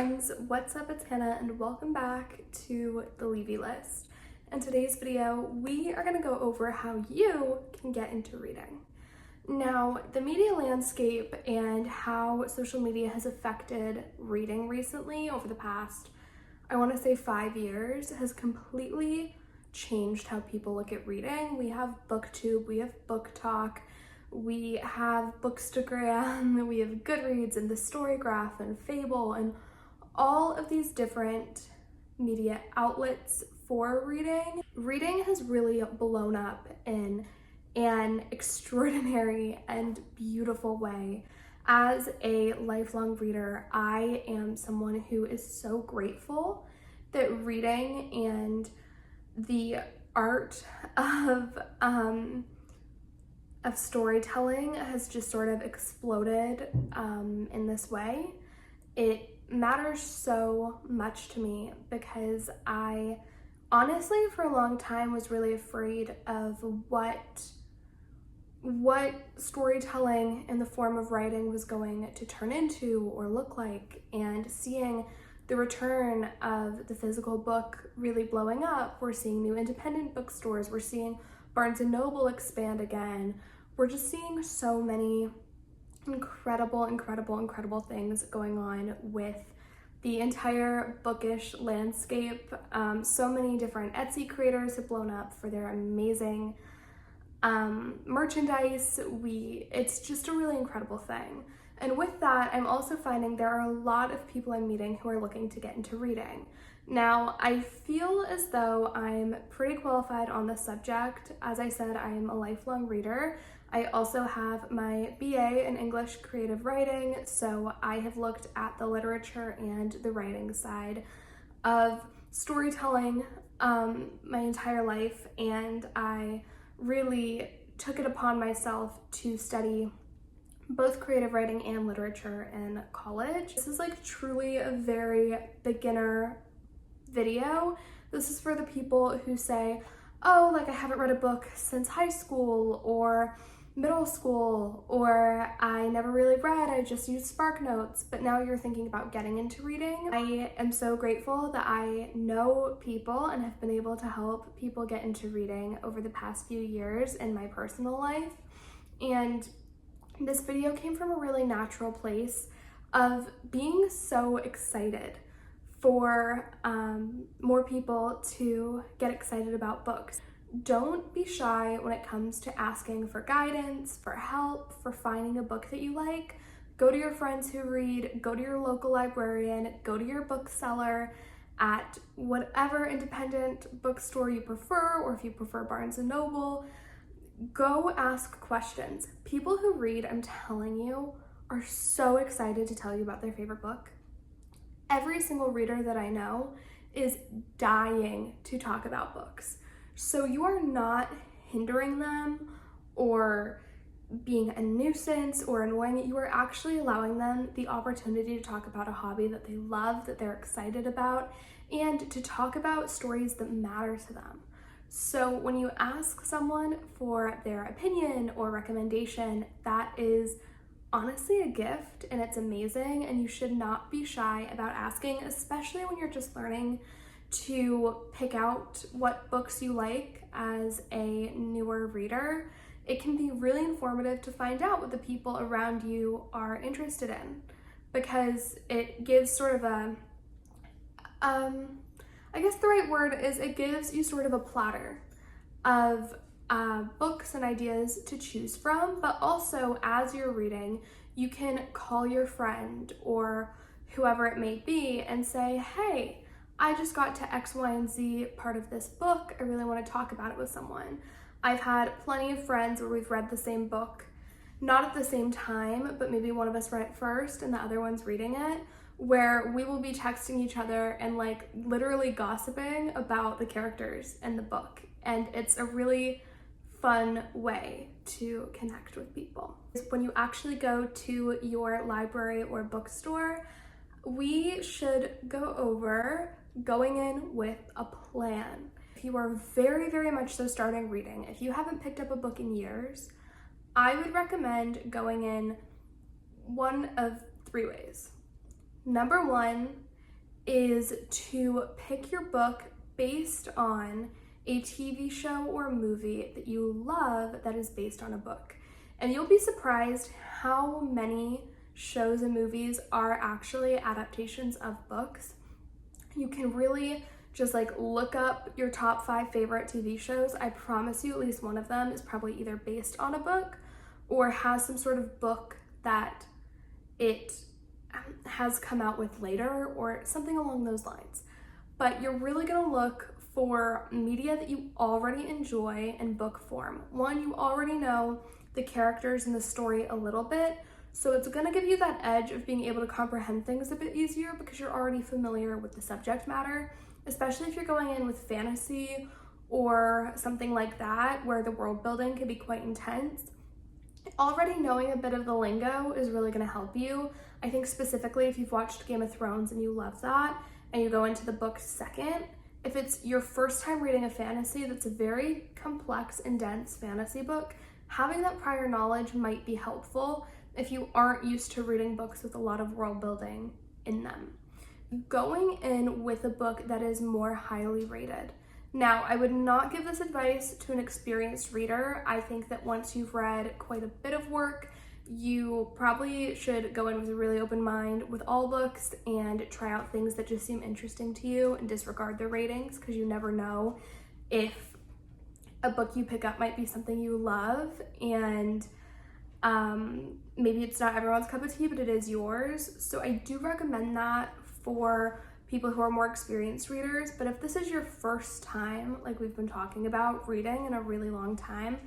friends, what's up? It's Hannah and welcome back to the Levy list. In today's video, we are going to go over how you can get into reading. Now, the media landscape and how social media has affected reading recently over the past, I want to say 5 years, has completely changed how people look at reading. We have BookTube, we have Book Talk, we have Bookstagram, we have Goodreads and the Storygraph and Fable and all of these different media outlets for reading. Reading has really blown up in an extraordinary and beautiful way. As a lifelong reader, I am someone who is so grateful that reading and the art of storytelling has just sort of exploded in this way. It matters so much to me because I honestly for a long time was really afraid of what storytelling in the form of writing was going to turn into or look like, and seeing the return of the physical book really blowing up. We're seeing new independent bookstores, we're seeing Barnes & Noble expand again. We're just seeing so many incredible things going on with the entire bookish landscape. So many different Etsy creators have blown up for their amazing merchandise. It's just a really incredible thing. And with that, I'm also finding there are a lot of people I'm meeting who are looking to get into reading. Now, I feel as though I'm pretty qualified on this subject. As I said, I am a lifelong reader. I also have my BA in English creative writing, so I have looked at the literature and the writing side of storytelling my entire life, and I really took it upon myself to study both creative writing and literature in college. This is like truly a very beginner video. This is for the people who say, oh, like I haven't read a book since high school or middle school, or I never really read, I just used Spark Notes, but now you're thinking about getting into reading. I am so grateful that I know people and have been able to help people get into reading over the past few years in my personal life. And this video came from a really natural place of being so excited for more people to get excited about books. Don't be shy when it comes to asking for guidance, for help, for finding a book that you like. Go to your friends who read, go to your local librarian, go to your bookseller at whatever independent bookstore you prefer, or if you prefer Barnes & Noble. Go ask questions. People who read, I'm telling you, are so excited to tell you about their favorite book. Every single reader that I know is dying to talk about books. So you are not hindering them or being a nuisance or annoying. You are actually allowing them the opportunity to talk about a hobby that they love, that they're excited about, and to talk about stories that matter to them. So when you ask someone for their opinion or recommendation, that is honestly a gift, and it's amazing, and you should not be shy about asking, especially when you're just learning to pick out what books you like as a newer reader. It can be really informative to find out what the people around you are interested in, because it gives sort of a, I guess the right word is it gives you sort of a platter of books and ideas to choose from, but also as you're reading, you can call your friend or whoever it may be and say, hey, I just got to X, Y, and Z part of this book. I really want to talk about it with someone. I've had plenty of friends where we've read the same book, not at the same time, but maybe one of us read it first and the other one's reading it, where we will be texting each other and like literally gossiping about the characters in the book. And it's a really fun way to connect with people. When you actually go to your library or bookstore, we should go over going in with a plan. If you are very much so starting reading, if you haven't picked up a book in years, I would recommend going in one of three ways. Number one is to pick your book based on a TV show or movie that you love that is based on a book. And you'll be surprised how many shows and movies are actually adaptations of books. You can really just like look up your top 5 favorite TV shows. I promise you at least one of them is probably either based on a book or has some sort of book that it has come out with later or something along those lines. But you're really gonna look for media that you already enjoy in book form. One, you already know the characters and the story a little bit, so it's gonna give you that edge of being able to comprehend things a bit easier because you're already familiar with the subject matter, especially if you're going in with fantasy or something like that where the world building can be quite intense. Already knowing a bit of the lingo is really gonna help you. I think specifically if you've watched Game of Thrones and you love that and you go into the book second, if it's your first time reading a fantasy that's a very complex and dense fantasy book, having that prior knowledge might be helpful if you aren't used to reading books with a lot of world building in them. Going in with a book that is more highly rated. Now, I would not give this advice to an experienced reader. I think that once you've read quite a bit of work, you probably should go in with a really open mind with all books and try out things that just seem interesting to you and disregard the ratings, because you never know if a book you pick up might be something you love and maybe it's not everyone's cup of tea, but it is yours. So I do recommend that for people who are more experienced readers. But if this is your first time, like we've been talking about, reading in a really long time,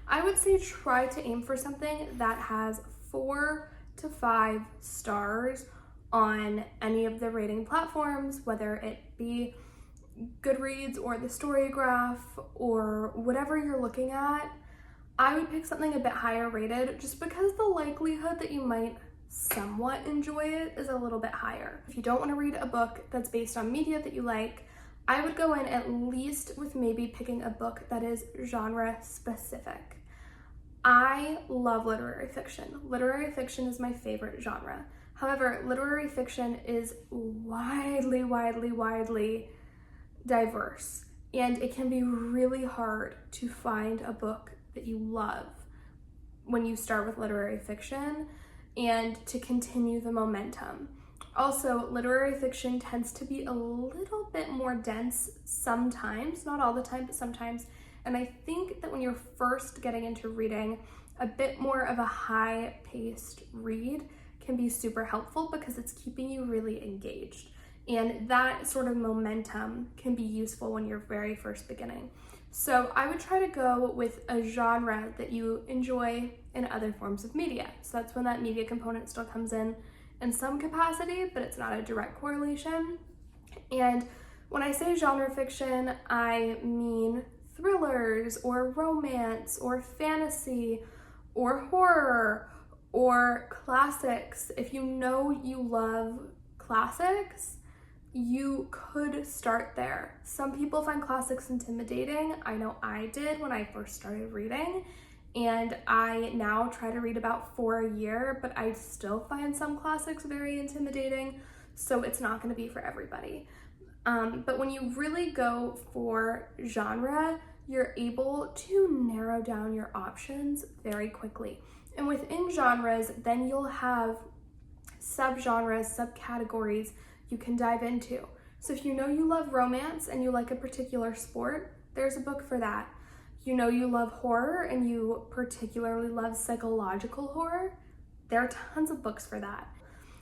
I would say try to aim for something that has 4 to 5 stars on any of the rating platforms, whether it be Goodreads or the Storygraph or whatever you're looking at. I would pick something a bit higher rated just because the likelihood that you might somewhat enjoy it is a little bit higher. If you don't want to read a book that's based on media that you like, I would go in at least with maybe picking a book that is genre specific. I love literary fiction. Literary fiction is my favorite genre. However, literary fiction is widely diverse, and it can be really hard to find a book that you love when you start with literary fiction and to continue the momentum. Also, literary fiction tends to be a little bit more dense sometimes, not all the time, but sometimes. And I think that when you're first getting into reading, a bit more of a high-paced read can be super helpful because it's keeping you really engaged. And that sort of momentum can be useful when you're very first beginning. So I would try to go with a genre that you enjoy in other forms of media. So that's when that media component still comes in some capacity, but it's not a direct correlation. And when I say genre fiction, I mean thrillers or romance or fantasy or horror or classics. If you know you love classics, you could start there. Some people find classics intimidating. I know I did when I first started reading, and I now try to read about 4 a year, but I still find some classics very intimidating, so it's not going to be for everybody. But when you really go for genre, you're able to narrow down your options very quickly. And within genres, then you'll have subgenres, subcategories you can dive into. So if you know you love romance and you like a particular sport, there's a book for that. You know you love horror and you particularly love psychological horror, there are tons of books for that.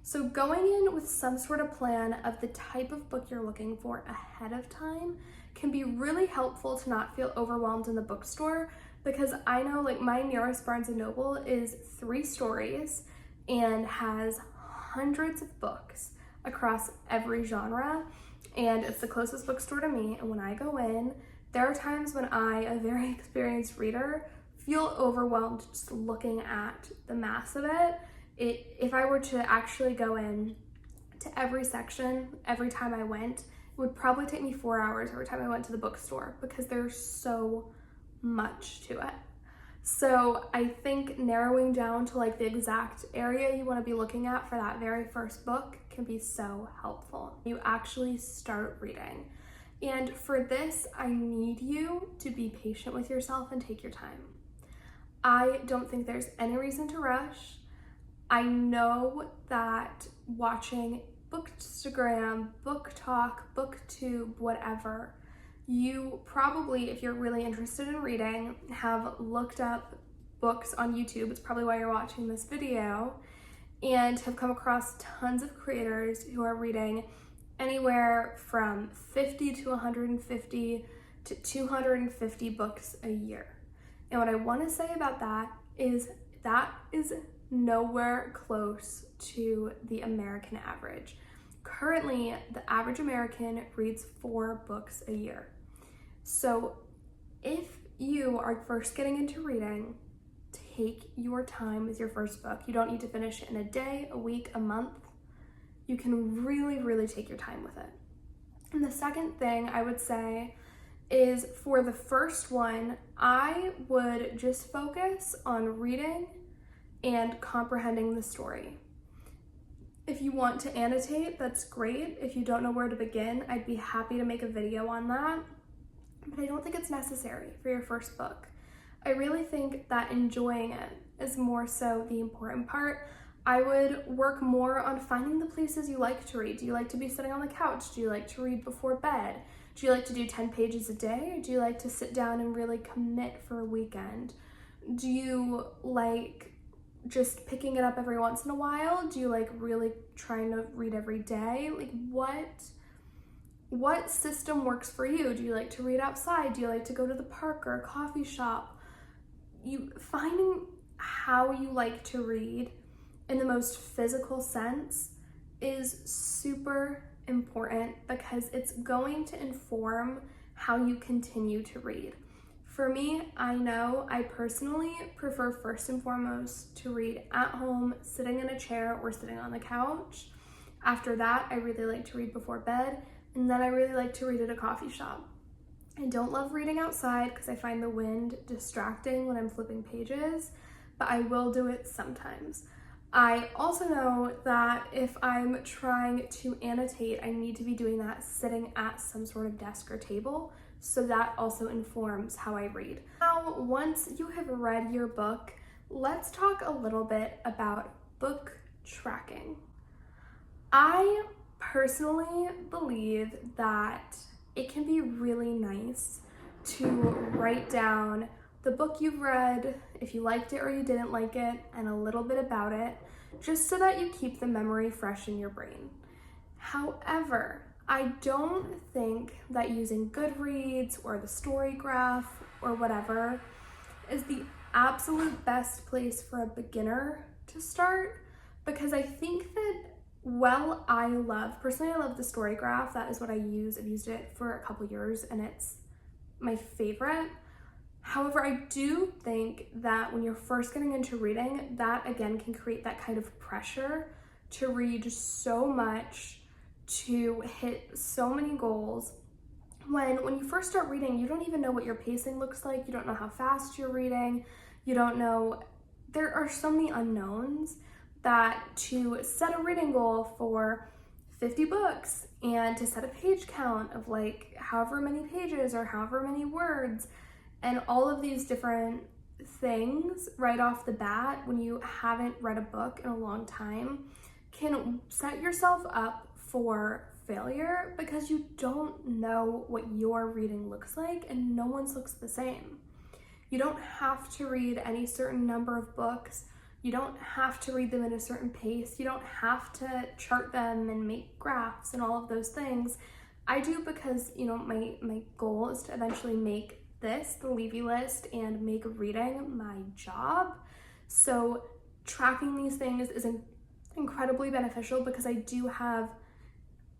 So going in with some sort of plan of the type of book you're looking for ahead of time can be really helpful to not feel overwhelmed in the bookstore, because I know like my nearest Barnes & Noble is 3 stories and has hundreds of books across every genre, and it's the closest bookstore to me. And when I go in, there are times when I, a very experienced reader, feel overwhelmed just looking at the mass of it. If I were to actually go in to every section every time I went, it would probably take me 4 hours every time I went to the bookstore because there's so much to it. So I think narrowing down to like the exact area you want to be looking at for that very first book can be so helpful. You actually start reading. And for this, I need you to be patient with yourself and take your time. I don't think there's any reason to rush. I know that watching Bookstagram, Book Talk, BookTube, whatever, you probably, if you're really interested in reading, have looked up books on YouTube. It's probably why you're watching this video, and have come across tons of creators who are reading anywhere from 50 to 150 to 250 books a year. And what I want to say about that is nowhere close to the American average. Currently, the average American reads 4 books a year. So if you are first getting into reading, take your time with your first book. You don't need to finish it in a day, a week, a month. You can really, really take your time with it. And the second thing I would say is, for the first one, I would just focus on reading and comprehending the story. If you want to annotate, that's great. If you don't know where to begin, I'd be happy to make a video on that. But I don't think it's necessary for your first book. I really think that enjoying it is more so the important part. I would work more on finding the places you like to read. Do you like to be sitting on the couch? Do you like to read before bed? Do you like to do 10 pages a day? Or do you like to sit down and really commit for a weekend? Do you like just picking it up every once in a while? Do you like really trying to read every day? Like what system works for you? Do you like to read outside? Do you like to go to the park or a coffee shop? Finding how you like to read in the most physical sense is super important, because it's going to inform how you continue to read. For me, I know I personally prefer first and foremost to read at home, sitting in a chair or sitting on the couch. After that, I really like to read before bed, and then I really like to read at a coffee shop. I don't love reading outside because I find the wind distracting when I'm flipping pages, but I will do it sometimes. I also know that if I'm trying to annotate, I need to be doing that sitting at some sort of desk or table, so that also informs how I read. Now, once you have read your book, let's talk a little bit about book tracking. I personally believe that it can be really nice to write down the book you've read, if you liked it or you didn't like it, and a little bit about it, just so that you keep the memory fresh in your brain. However, I don't think that using Goodreads or the Story Graph or whatever is the absolute best place for a beginner to start, because I think that, well, personally I love the Story Graph. That is what I use. I've used it for a couple years and it's my favorite. However, I do think that when you're first getting into reading, that again can create that kind of pressure to read so much, to hit so many goals. When you first start reading, you don't even know what your pacing looks like. You don't know how fast you're reading. You don't know, there are so many unknowns, that to set a reading goal for 50 books and to set a page count of like however many pages or however many words, and all of these different things right off the bat when you haven't read a book in a long time, can set yourself up for failure, because you don't know what your reading looks like and no one's looks the same. You don't have to read any certain number of books. You don't have to read them at a certain pace. You don't have to chart them and make graphs and all of those things. I do because, my goal is to eventually make this the Levy list and make reading my job. So tracking these things is incredibly beneficial, because I do have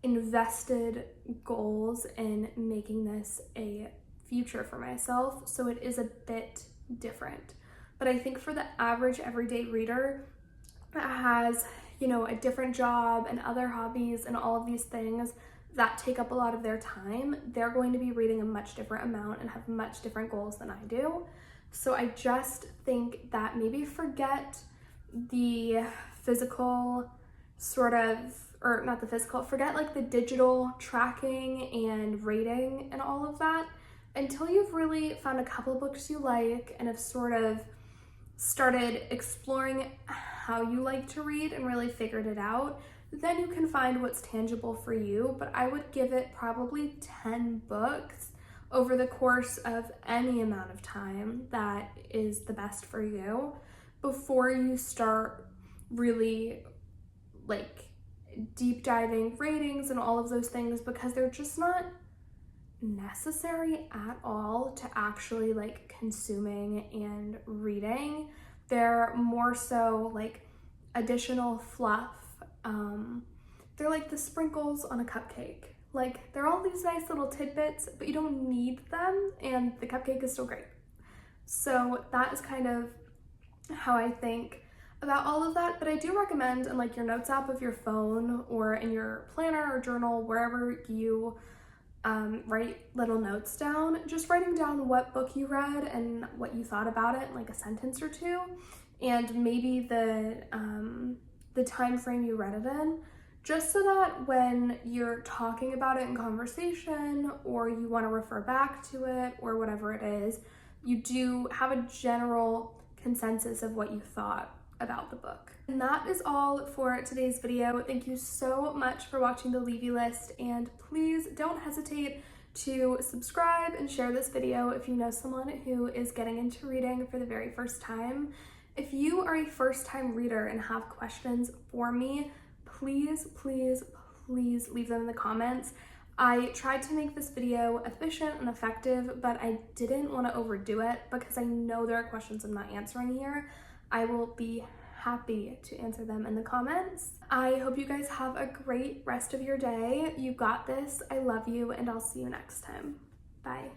invested goals in making this a future for myself. So it is a bit different. But I think for the average everyday reader that has, a different job and other hobbies and all of these things that take up a lot of their time, they're going to be reading a much different amount and have much different goals than I do. So I just think that maybe forget the physical sort of, or not the physical, forget like the digital tracking and rating and all of that until you've really found a couple of books you like and have sort of started exploring how you like to read and really figured it out. Then you can find what's tangible for you, but I would give it probably 10 books over the course of any amount of time that is the best for you before you start really like deep diving ratings and all of those things, because they're just not necessary at all to actually like consuming and reading. They're more so like additional fluff. They're like the sprinkles on a cupcake. Like, they're all these nice little tidbits, but you don't need them, and the cupcake is still great. So that is kind of how I think about all of that. But I do recommend in like your notes app of your phone or in your planner or journal, wherever you write little notes down, just writing down what book you read and what you thought about it in like a sentence or two, and maybe the time frame you read it in, just so that when you're talking about it in conversation or you want to refer back to it or whatever it is, you do have a general consensus of what you thought about the book. And that is all for today's video. Thank you so much for watching the Levy list, and please don't hesitate to subscribe and share this video if you know someone who is getting into reading for the very first time. If you are a first-time reader and have questions for me, please, please, please leave them in the comments. I tried to make this video efficient and effective, but I didn't want to overdo it because I know there are questions I'm not answering here. I will be happy to answer them in the comments. I hope you guys have a great rest of your day. You got this. I love you, and I'll see you next time. Bye.